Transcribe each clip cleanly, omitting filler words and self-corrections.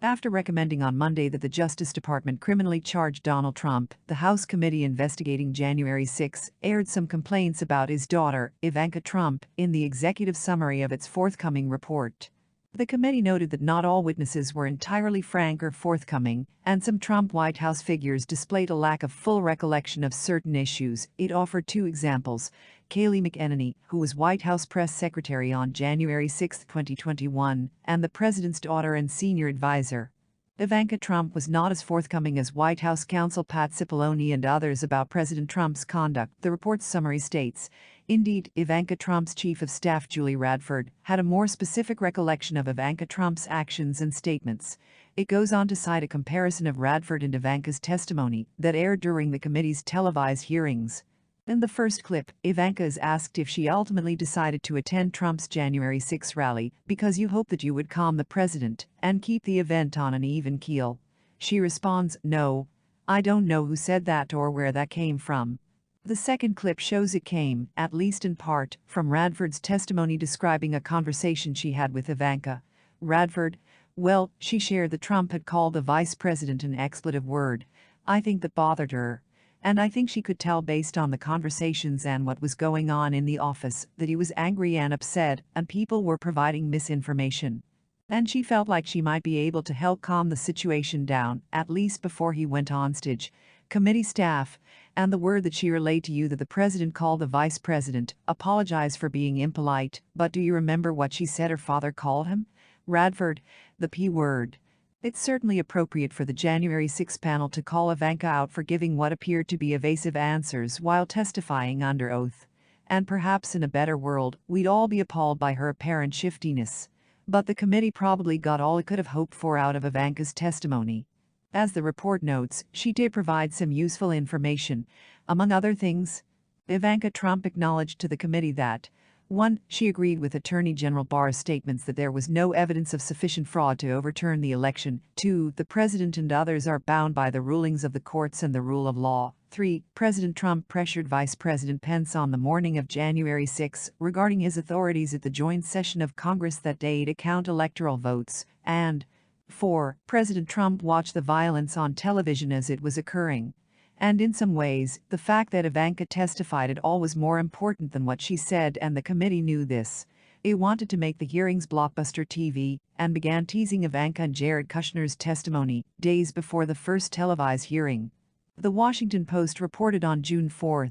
After recommending on Monday that the Justice Department criminally charge Donald Trump, the House committee investigating January 6 aired some complaints about his daughter, Ivanka Trump, in the executive summary of its forthcoming report. The committee noted that not all witnesses were entirely frank or forthcoming, and some Trump White House figures displayed a lack of full recollection of certain issues. It offered two examples: Kayleigh McEnany, who was White House press secretary on January 6, 2021, and the president's daughter and senior advisor. Ivanka Trump was not as forthcoming as White House counsel Pat Cipollone and others about President Trump's conduct, the report's summary states. Indeed, Ivanka Trump's chief of staff Julie Radford had a more specific recollection of Ivanka Trump's actions and statements. It goes on to cite a comparison of Radford and Ivanka's testimony that aired during the committee's televised hearings. In the first clip, Ivanka is asked if she ultimately decided to attend Trump's January 6 rally because you hoped that you would calm the president and keep the event on an even keel. She responds, "No, I don't know who said that or where that came from." The second clip shows it came, at least in part, from Radford's testimony describing a conversation she had with Ivanka. Radford, well, she shared that Trump had called the vice president an expletive word. I think that bothered her. And I think she could tell based on the conversations and what was going on in the office that he was angry and upset and people were providing misinformation. And she felt like she might be able to help calm the situation down, at least before he went on stage. Committee staff, and the word that she relayed to you that the president called the vice president, apologize for being impolite, but do you remember what she said her father called him? Radford, the P word. It's certainly appropriate for the January 6 panel to call Ivanka out for giving what appeared to be evasive answers while testifying under oath. And perhaps in a better world, we'd all be appalled by her apparent shiftiness. But the committee probably got all it could have hoped for out of Ivanka's testimony. As the report notes, she did provide some useful information. Among other things, Ivanka Trump acknowledged to the committee that 1. She agreed with Attorney General Barr's statements that there was no evidence of sufficient fraud to overturn the election. 2. The president and others are bound by the rulings of the courts and the rule of law. 3. President Trump pressured Vice President Pence on the morning of January 6 regarding his authorities at the joint session of Congress that day to count electoral votes. And 4. President Trump watched the violence on television as it was occurring. And in some ways, the fact that Ivanka testified at all was more important than what she said, and the committee knew this. It wanted to make the hearings blockbuster TV and began teasing Ivanka and Jared Kushner's testimony days before the first televised hearing. The Washington Post reported on June 4.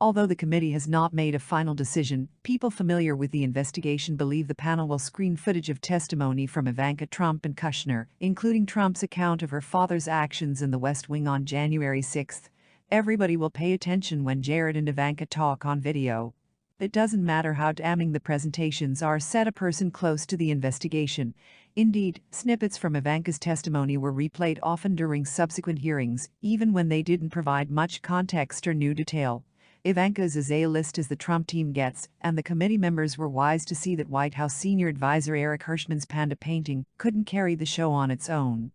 Although the committee has not made a final decision, people familiar with the investigation believe the panel will screen footage of testimony from Ivanka Trump and Kushner, including Trump's account of her father's actions in the West Wing on January 6. Everybody will pay attention when Jared and Ivanka talk on video. It doesn't matter how damning the presentations are, said a person close to the investigation. Indeed, snippets from Ivanka's testimony were replayed often during subsequent hearings, even when they didn't provide much context or new detail. Ivanka is as A-list as the Trump team gets, and the committee members were wise to see that White House senior advisor Eric Hirschman's panda painting couldn't carry the show on its own.